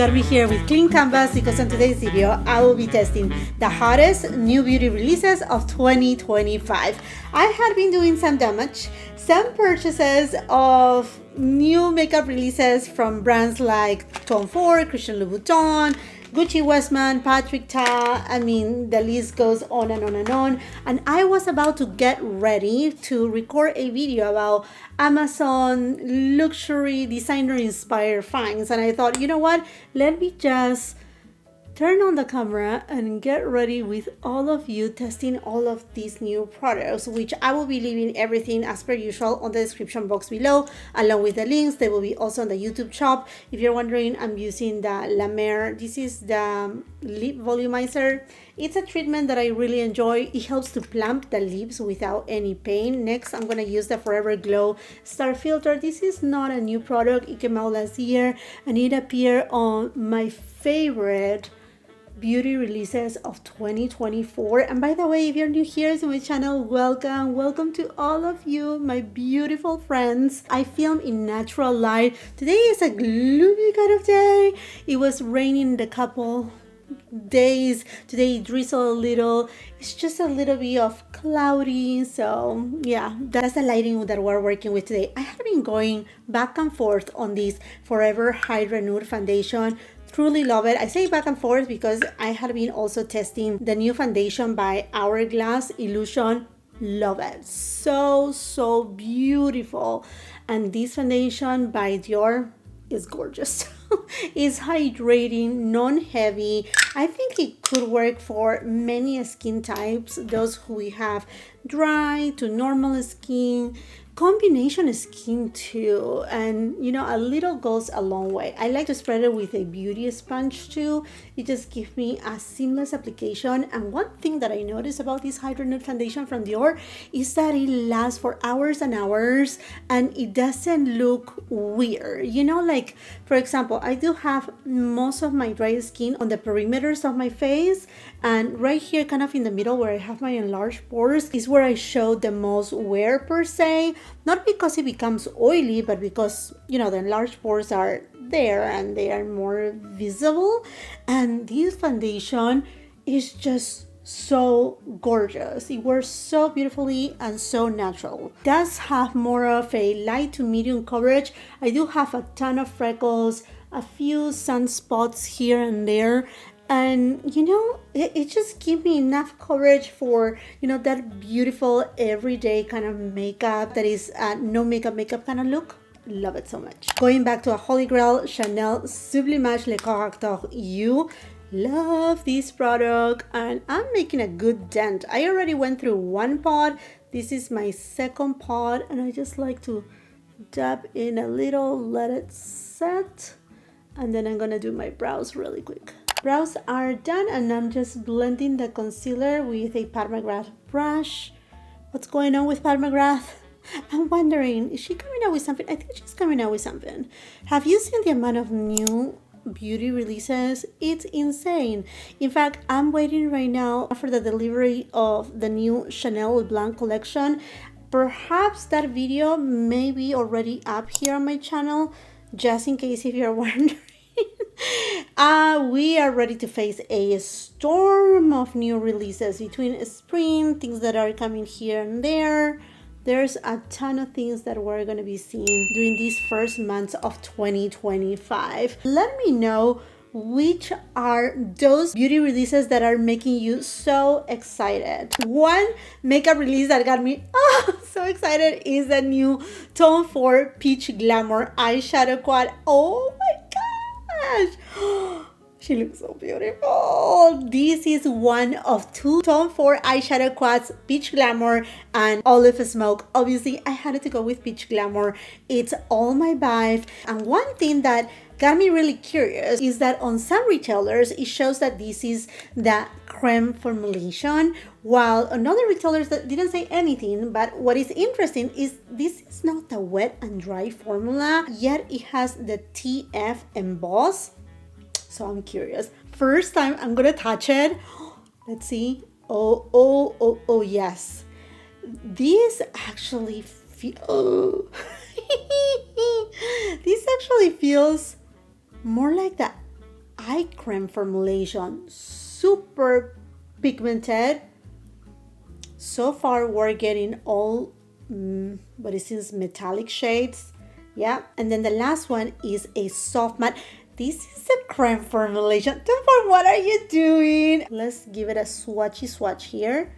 got me here with clean canvas because in today's video I will be testing the hottest new beauty releases of 2025. I had been doing some damage, some purchases of new makeup releases from brands like Tom Ford, Christian Louboutin, Gucci, WESTMAN, Patrick Ta. I mean, the list goes on and on and on. And I was about to get ready to record a video about Amazon luxury designer inspired finds. And I thought, you know what? Let me just turn on the camera and get ready with all of you testing all of these new products, which I will be leaving everything as per usual on the description box below, along with the links. They will be also on the YouTube shop. If you're wondering, I'm using the Glamour. This is the lip volumizer. It's a treatment that I really enjoy. It helps to plump the lips without any pain. Next, I'm gonna use the Forever Glow Star Filter. This is not a new product. It came out last year and it appeared on my favorite beauty releases of 2024. And by the way, if you're new here to my channel, welcome to all of you, my beautiful friends. I film in natural light. Today is a gloomy kind of day. It was raining the couple days. Today it drizzled a little. It's just a little bit of cloudy, so yeah, that's the lighting that we're working with today. I have been going back and forth on this Forever Hydra Nude foundation. Truly love it. I say back and forth because I had been also testing the new foundation by Hourglass Illusion. Love it. So beautiful. And this foundation by Dior is gorgeous. It's hydrating, non-heavy. I think it could work for many skin types, those who have dry to normal skin, combination skin too, and you know, a little goes a long way. I like to spread it with a beauty sponge too. It just gives me a seamless application. And one thing that I noticed about this Hydra Nude foundation from Dior is that it lasts for hours and hours and it doesn't look weird. You know, like for example, I do have most of my dry skin on the perimeters of my face, and right here kind of in the middle where I have my enlarged pores is where I show the most wear per se. Not because it becomes oily, but because, you know, the enlarged pores are there and they are more visible. And this foundation is just so gorgeous. It wears so beautifully and so natural. It does have more of a light to medium coverage. I do have a ton of freckles, a few sunspots here and there. And you know, it just gives me enough coverage for, you know, that beautiful everyday kind of makeup that is no makeup kind of look. Love it so much. Going back to a holy grail, Chanel Sublimage Le Correcteur You. Love this product and I'm making a good dent. I already went through one pot. This is my second pot and I just like to dab in a little, let it set, and then I'm gonna do my brows really quick. Brows are done and I'm just blending the concealer with a Pat McGrath brush. What's going on with Pat McGrath? I'm wondering, is she coming out with something? I think she's coming out with something. Have you seen the amount of new beauty releases? It's insane. In fact, I'm waiting right now for the delivery of the new Chanel Blanc collection. Perhaps that video may be already up here on my channel, just in case if you're wondering. We are ready to face a storm of new releases between spring, things that are coming here and there. There's a ton of things that we're going to be seeing during these first months of 2025. Let me know which are those beauty releases that are making you so excited. One makeup release that got me so excited is the new Tom Ford Peach Glamour eyeshadow quad. Oh my gosh! She looks so beautiful. This is one of two Tom Ford eyeshadow quads, Peach Glamour and Olive Smoke. Obviously, I had to go with Peach Glamour. It's all my vibe. And one thing that got me really curious is that on some retailers, it shows that this is the creme formulation, while on other retailers that didn't say anything. But what is interesting is this is not the wet and dry formula, yet it has the TF emboss. So I'm curious. First time I'm gonna touch it. Let's see. Oh yes. This actually this actually feels more like that eye cream formulation, super pigmented. So far we're getting all but it seems metallic shades. Yeah, and then the last one is a soft matte. This is a cream formulation. Temper, what are you doing? Let's give it a swatchy swatch here.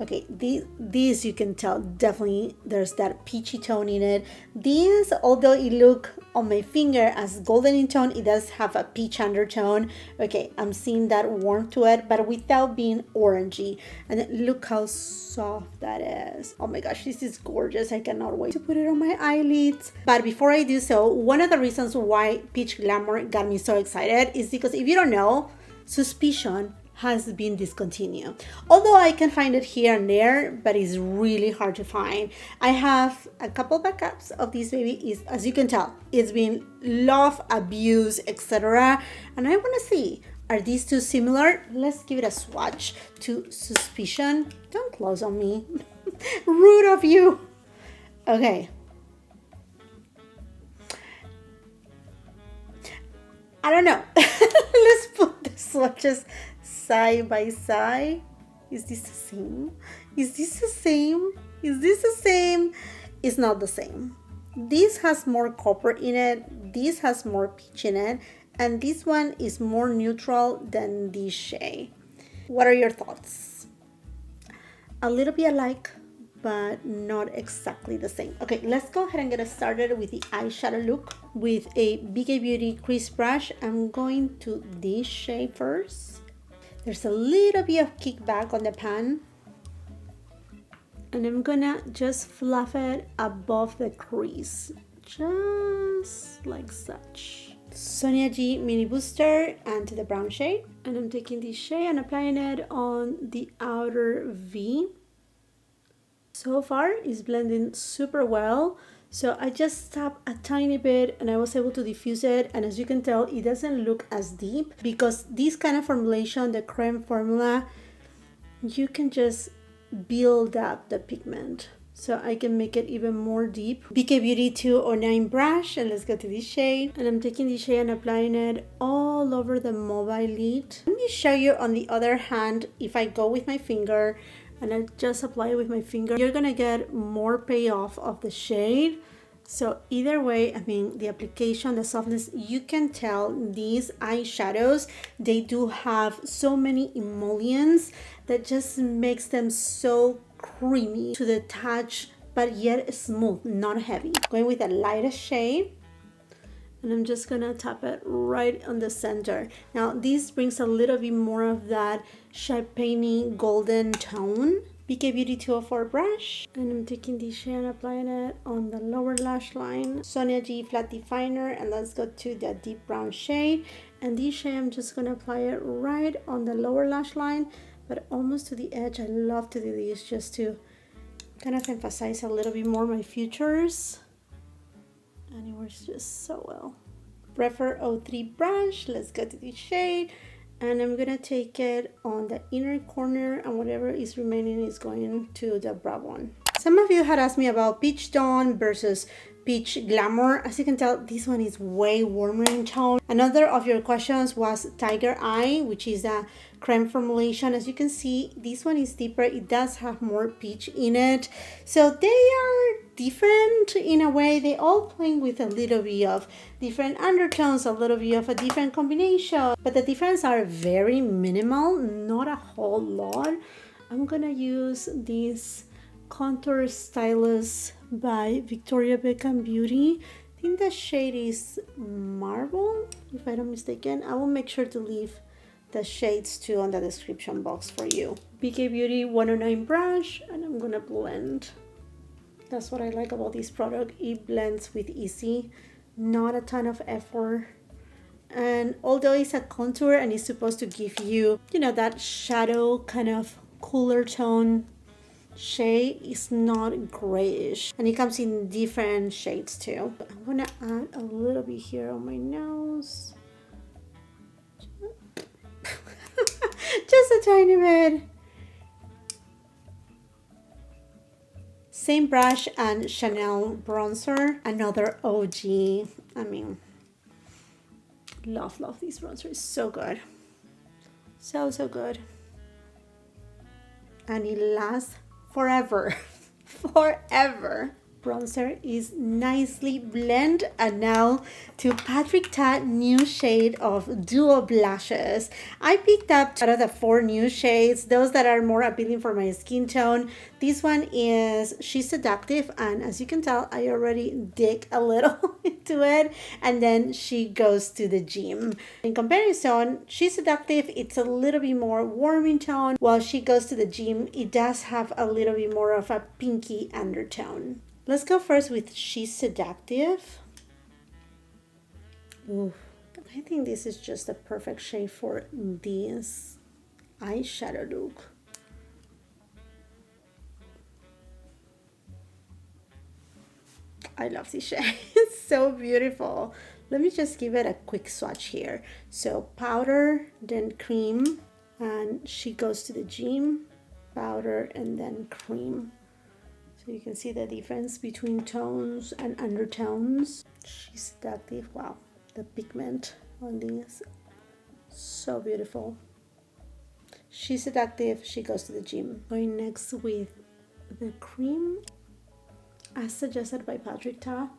Okay, these you can tell definitely there's that peachy tone in it. These, although it look on my finger as golden in tone, it does have a peach undertone. Okay, I'm seeing that warmth to it, but without being orangey. And then look how soft that is. Oh my gosh, this is gorgeous. I cannot wait to put it on my eyelids. But before I do so, one of the reasons why Peach Glamour got me so excited is because if you don't know, Suspicion has been discontinued. Although I can find it here and there, but it's really hard to find. I have a couple backups of this baby. Is, as you can tell, it's been love, abuse, etc. And I want to see, are these two similar? Let's give it a swatch to Suspicion. Don't close on me. Rude of you. Okay. I don't know. Let's put the swatches side by side. Is this the same? Is this the same? Is this the same? It's not the same. This has more copper in it. This has more peach in it. And this one is more neutral than this shade. What are your thoughts? A little bit alike, but not exactly the same. Okay, let's go ahead and get started with the eyeshadow look. With a BK Beauty crease brush, I'm going to this shade first. There's a little bit of kickback on the pan. And I'm gonna just fluff it above the crease. Just like such. Sonia G Mini Booster and to the brown shade. And I'm taking this shade and applying it on the outer V. So far, it's blending super well. So I just tapped a tiny bit and I was able to diffuse it. And as you can tell, it doesn't look as deep because this kind of formulation, the creme formula, you can just build up the pigment. So I can make it even more deep. BK Beauty 209 brush, and let's go to this shade. And I'm taking this shade and applying it all over the mobile lid. Let me show you on the other hand, if I go with my finger, and I just apply it with my finger, you're gonna get more payoff of the shade. So either way, I mean, the application, the softness, you can tell these eyeshadows, they do have so many emollients that just makes them so creamy to the touch, but yet smooth, not heavy. Going with the lightest shade. And I'm just gonna tap it right on the center. Now this brings a little bit more of that champagne golden tone. BK Beauty 204 brush. And I'm taking this shade and applying it on the lower lash line. Sonia G flat definer, and let's go to the deep brown shade. And this shade I'm just gonna apply it right on the lower lash line, but almost to the edge. I love to do this just to kind of emphasize a little bit more my features. And it works just so well. Refer 03 brush, let's go to this shade, and I'm gonna take it on the inner corner, and whatever is remaining is going to the brow bone. Some of you had asked me about Peach Dawn versus Peach Glamour. As you can tell, this one is way warmer in tone. Another of your questions was Tiger Eye, which is a creme formulation. As you can see, this one is deeper. It does have more peach in it. So they are different in a way. They all playing with a little bit of different undertones, a little bit of a different combination. But the difference are very minimal, not a whole lot. I'm gonna use this Contour Stylus by Victoria Beckham Beauty. I think the shade is Marble, if I'm not mistaken. I will make sure to leave the shades too on the description box for you. BK Beauty 109 brush, and I'm gonna blend. That's what I like about this product. It blends with easy, not a ton of effort. And although it's a contour and it's supposed to give you, you know, that shadow kind of cooler tone shade, is not grayish, and it comes in different shades too. I'm gonna add a little bit here on my nose. Just a tiny bit. Same brush and Chanel bronzer, another OG. I mean, Love this bronzer. It's so good. So good. And it lasts forever. Forever. Bronzer is nicely blended. And now to Patrick Ta new shade of Duo Blushes. I picked up out of the 4 new shades, those that are more appealing for my skin tone. This one is She's Seductive, and as you can tell, I already dig a little into it. And then She Goes to the Gym. In comparison, She's Seductive, it's a little bit more warm in tone, while She Goes to the Gym, it does have a little bit more of a pinky undertone. Let's go first with She's Seductive. Ooh, I think this is just the perfect shade for this eyeshadow look. I love this shade. It's so beautiful. Let me just give it a quick swatch here. So powder, then cream, and She Goes to the Gym, powder, and then cream. So you can see the difference between tones and undertones. She's Seductive. Wow, the pigment on these, so beautiful. She's Seductive, She Goes to the Gym. Going next with the cream, as suggested by Patrick Ta.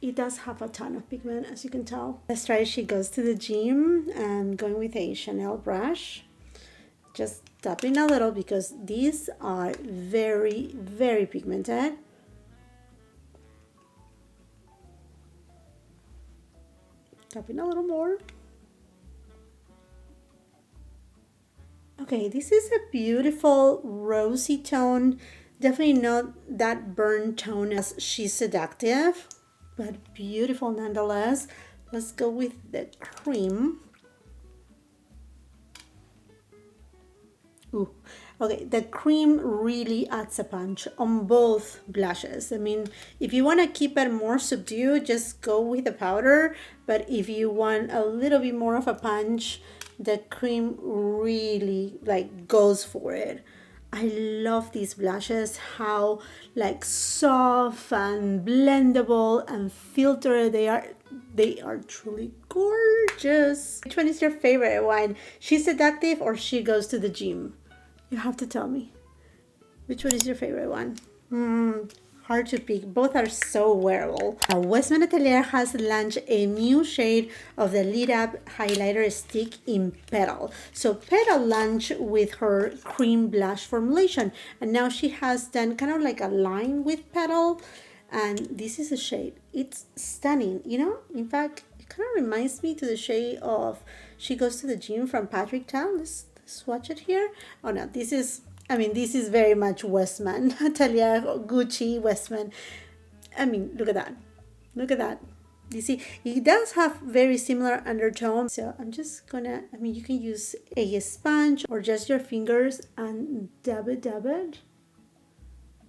It does have a ton of pigment, as you can tell. Let's try She Goes to the Gym. I'm going with a Chanel brush. Just tapping a little because these are very, very pigmented. Tapping a little more. Okay, this is a beautiful rosy tone. Definitely not that burnt tone as She's Seductive, but beautiful nonetheless. Let's go with the cream. Ooh. Okay, the cream really adds a punch on both blushes. I mean, if you want to keep it more subdued, just go with the powder. But if you want a little bit more of a punch, the cream really like goes for it. I love these blushes, how like soft and blendable and filtered they are. They are truly gorgeous. Which one is your favorite one? She's Seductive or She Goes to the Gym? You have to tell me. Which one is your favorite one? Hard to pick. Both are so wearable. Now, WESTMAN Atelier has launched a new shade of the Lit Up highlighter stick in Petal. So Petal launched with her cream blush formulation, and now she has done kind of like a line with Petal, and this is a shade. It's stunning, you know. In fact, it kind of reminds me to the shade of She Goes to the Gym from Patrick Ta. Let's swatch it here. Oh no, this is, I mean, this is very much WESTMAN. Atelier, Gucci, WESTMAN. I mean, look at that. Look at that. You see, it does have very similar undertones. So I'm just gonna, I mean, you can use a sponge or just your fingers and dab it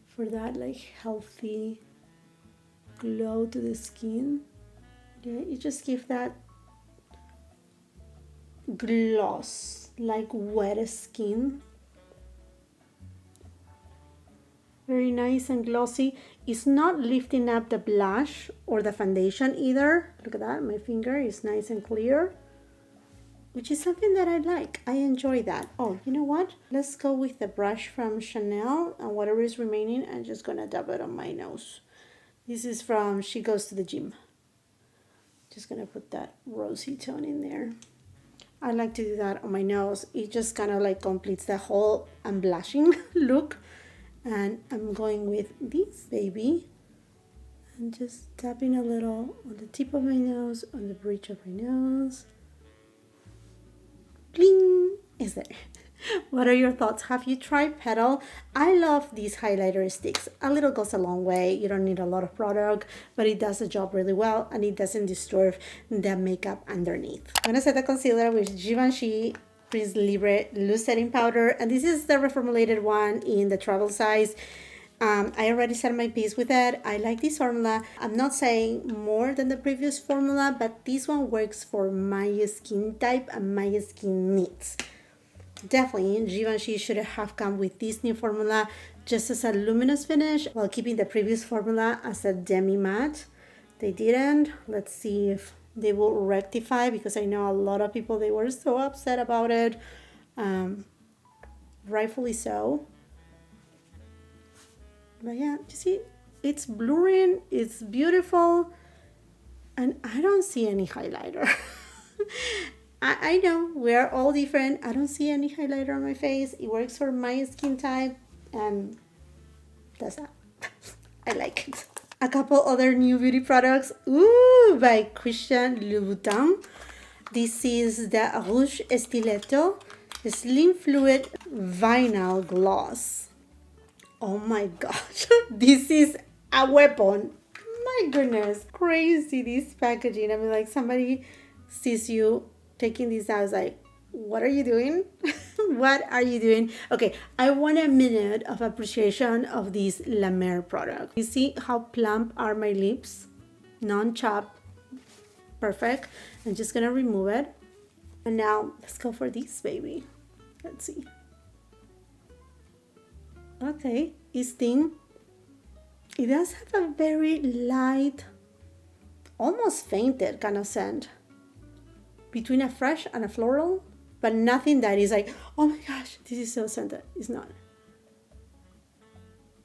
for that like healthy glow to the skin. Yeah, you just give that gloss like wet skin. Very nice and glossy. It's not lifting up the blush or the foundation either. Look at that, my finger is nice and clear, which is something that I like. I enjoy that. Oh, you know what? Let's go with the brush from Chanel, and whatever is remaining, I'm just gonna dab it on my nose. This is from She Goes to the Gym. Just gonna put that rosy tone in there. I like to do that on my nose. It just kind of like completes the whole I'm blushing look. And I'm going with this baby and just tapping a little on the tip of my nose, on the bridge of my nose. Bling! Is there? What are your thoughts? Have you tried Petal? I love these highlighter sticks. A little goes a long way. You don't need a lot of product, but it does the job really well and it doesn't disturb the makeup underneath. I'm gonna set the concealer with Givenchy Prince Libre Loose Setting Powder, and this is the reformulated one in the travel size. I already set my piece with it. I like this formula. I'm not saying more than the previous formula, but this one works for my skin type and my skin needs. Definitely, Givenchy should have come with this new formula just as a luminous finish while keeping the previous formula as a demi matte. They didn't. Let's see if they will rectify, because I know a lot of people, they were so upset about it. Rightfully so. But yeah, you see, it's blurring, it's beautiful, and I don't see any highlighter. I know we're all different. I don't see any highlighter on my face. It works for my skin type, and that's that. I like it. A couple other new beauty products. Ooh, by Christian Louboutin. This is the Rouge Stiletto Slim Fluid Vinyl Gloss. Oh my gosh, this is a weapon. My goodness, crazy this packaging. I mean, like, somebody sees you taking this out, is like, what are you doing? What are you doing? Okay, I want a minute of appreciation of this Glamour product. You see how plump are my lips? Non-chapped. Perfect. I'm just gonna remove it. And now let's go for this, baby. Let's see. Okay, it's thin. It does have a very light, almost fainted kind of scent, between a fresh and a floral, but nothing that is like, oh my gosh, this is so scented. It's not.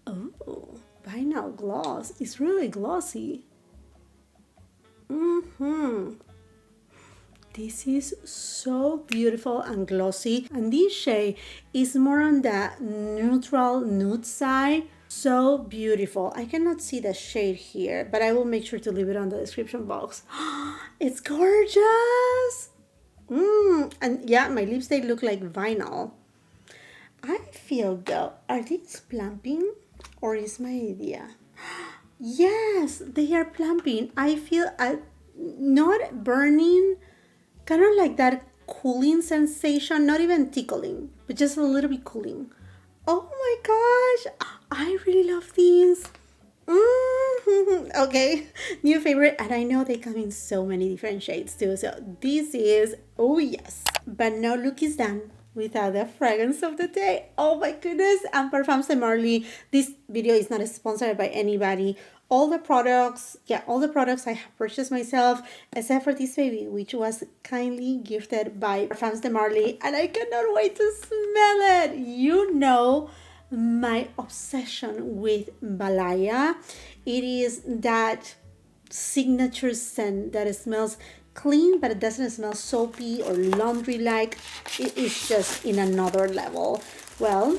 Oh, vinyl gloss. It's really glossy. This is so beautiful and glossy, and this shade is more on the neutral nude side. So beautiful. I cannot see the shade here, but I will make sure to leave it on the description box. It's gorgeous. And yeah, my lips, they look like vinyl. I feel though, are these plumping or is my idea? Yes, they are plumping. I feel not burning, kind of like that cooling sensation, not even tickling, but just a little bit cooling. Oh my gosh, I really love these. Okay, new favorite, and I know they come in so many different shades too. So this is, oh yes, but no look is done without the fragrance of the day. Oh my goodness, and Parfums de Marly. This video is not sponsored by anybody. All the products I have purchased myself, except for this baby, which was kindly gifted by Parfums de Marly, and I cannot wait to smell it. You know my obsession with Valaya. It is that signature scent that smells clean, but it doesn't smell soapy or laundry-like. It is just in another level. Well,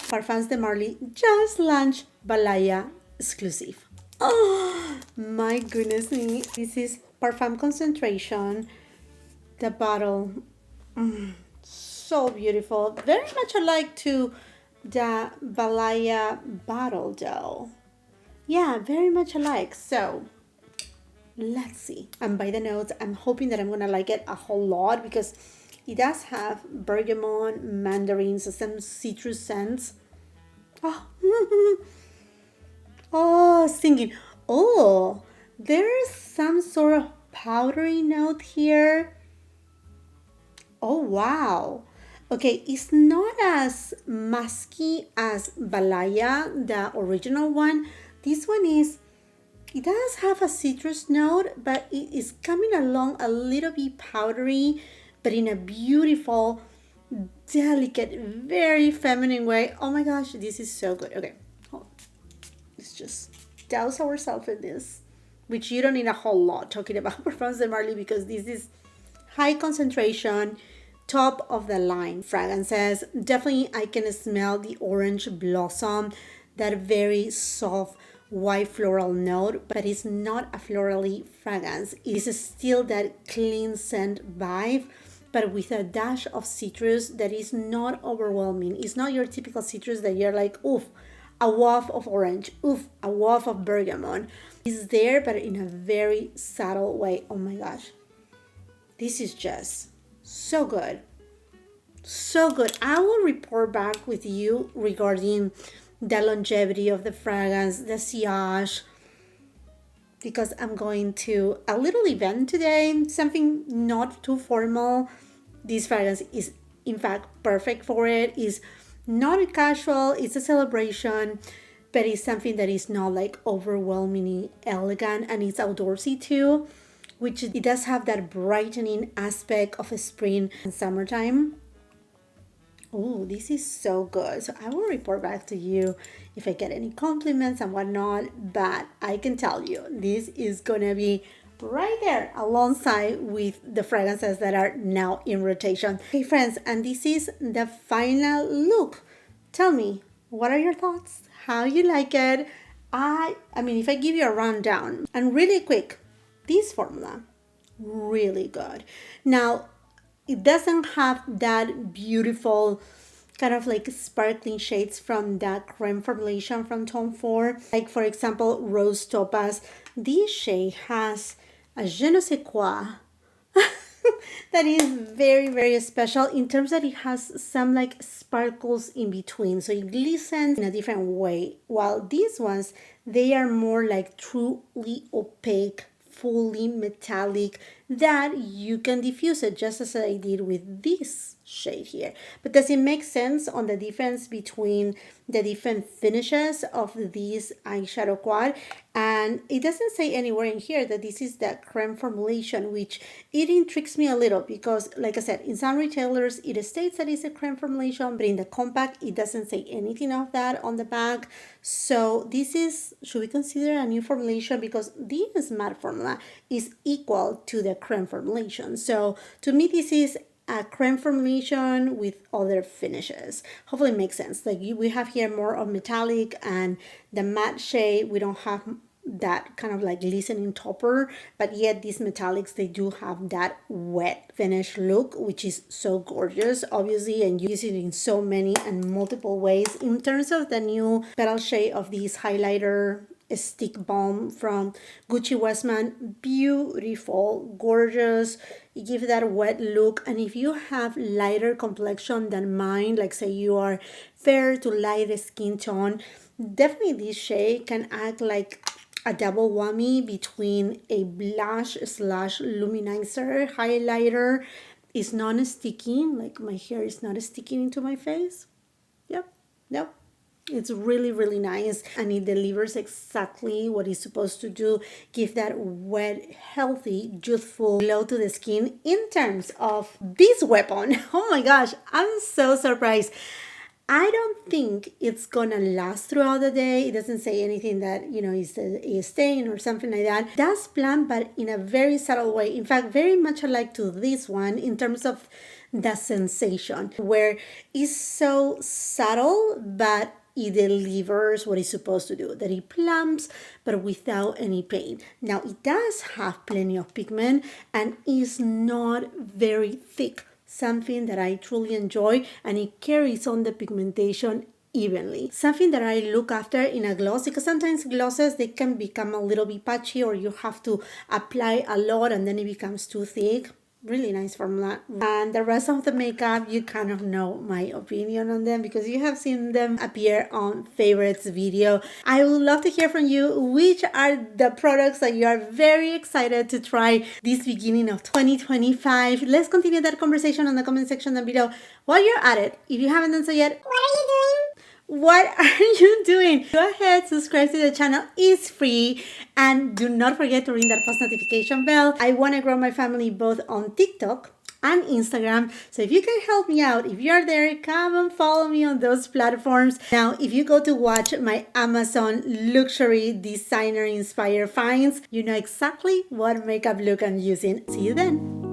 Parfums de Marly just launched Valaya Exclusif. Oh my goodness me. This is Parfum Concentration. The bottle, so beautiful. Very much alike to the Valaya bottle though. Yeah, very much alike. So let's see. And by the notes, I'm hoping that I'm gonna like it a whole lot, because it does have bergamot, mandarins, some citrus scents. Oh, oh, singing. Oh, there's some sort of powdery note here. Oh wow. Okay, it's not as musky as Valaya, the original one. This one is, it does have a citrus note, but it is coming along a little bit powdery, but in a beautiful, delicate, very feminine way. Oh my gosh, this is so good. Okay, let's just douse ourselves in this, which you don't need a whole lot talking about Parfums de Marly, because this is high concentration, top of the line fragrances. Definitely I can smell the orange blossom, that very soft white floral note, but it's not a florally fragrance. It is still that clean scent vibe, but with a dash of citrus that is not overwhelming. It's not your typical citrus that you're like, oof, a waft of orange, oof, a waft of bergamot. It's there, but in a very subtle way. Oh my gosh, this is just so good. So good. I will report back with you regarding the longevity of the fragrance, the sillage, because I'm going to a little event today, something not too formal. This fragrance is in fact perfect for it. It's not casual, it's a celebration, but it's something that is not like overwhelmingly elegant, and it's outdoorsy too. which it does have that brightening aspect of a spring and summertime. Oh, this is so good. So I will report back to you if I get any compliments and whatnot, but I can tell you this is gonna be right there alongside with the fragrances that are now in rotation. Hey friends, and this is the final look. Tell me, what are your thoughts? How you like it? I mean, if I give you a rundown and really quick, this formula, really good. Now, it doesn't have that beautiful kind of like sparkling shades from that creme formulation from Tom Ford. Like for example, Rose Topaz. This shade has a je ne sais quoi that is very, very special in terms that it has some like sparkles in between. So it glistens in a different way. While these ones, they are more like truly opaque, fully metallic, that you can diffuse it just as I did with this shade here. But does it make sense on the difference between the different finishes of this eyeshadow quad? And it doesn't say anywhere in here that this is the creme formulation, which it intrigues me a little because, like I said, in some retailers it states that it's a creme formulation, but in the compact it doesn't say anything of that on the back. So this is, should we consider a new formulation? Because this matte formula is equal to the creme formulation. So to me, this is a creme formulation with other finishes. Hopefully it makes sense. Like we have here more of metallic, and the matte shade, we don't have that kind of like glistening topper, but yet these metallics, they do have that wet finish look, which is so gorgeous, obviously, and you use it in so many and multiple ways. In terms of the new Petal shade of this highlighter stick balm from Gucci WESTMAN, beautiful, gorgeous. It gives that wet look, and if you have lighter complexion than mine, like say you are fair to light skin tone, definitely this shade can act like a double whammy between a blush slash luminizer highlighter. It's non-sticky, like my hair is not sticking into my face. Yep. It's really, really nice, and it delivers exactly what it's supposed to do. Give that wet, healthy, youthful glow to the skin. In terms of this weapon, oh my gosh, I'm so surprised. I don't think it's gonna last throughout the day. It doesn't say anything that, you know, is staying or something like that. It does blend, but in a very subtle way. In fact, very much alike to this one in terms of the sensation, where it's so subtle, but it delivers what it's supposed to do, that it plumps but without any pain. Now it does have plenty of pigment and is not very thick, something that I truly enjoy, and it carries on the pigmentation evenly. Something that I look after in a gloss, because sometimes glosses, they can become a little bit patchy, or you have to apply a lot and then it becomes too thick. Really nice formula. And the rest of the makeup, you kind of know my opinion on them because you have seen them appear on favorites video. I would love to hear from you. Which are the products that you are very excited to try this beginning of 2025? Let's continue that conversation on the comment section down below. While you're at it, if you haven't done so yet, what are you doing? What are you doing? Go ahead, subscribe to the channel. It's free, and do not forget to ring that post notification bell. I want to grow my family both on TikTok and Instagram, so if you can help me out, if you're there, come and follow me on those platforms. Now, if you go to watch my Amazon luxury designer inspired finds, you know exactly what makeup look I'm using. See you then.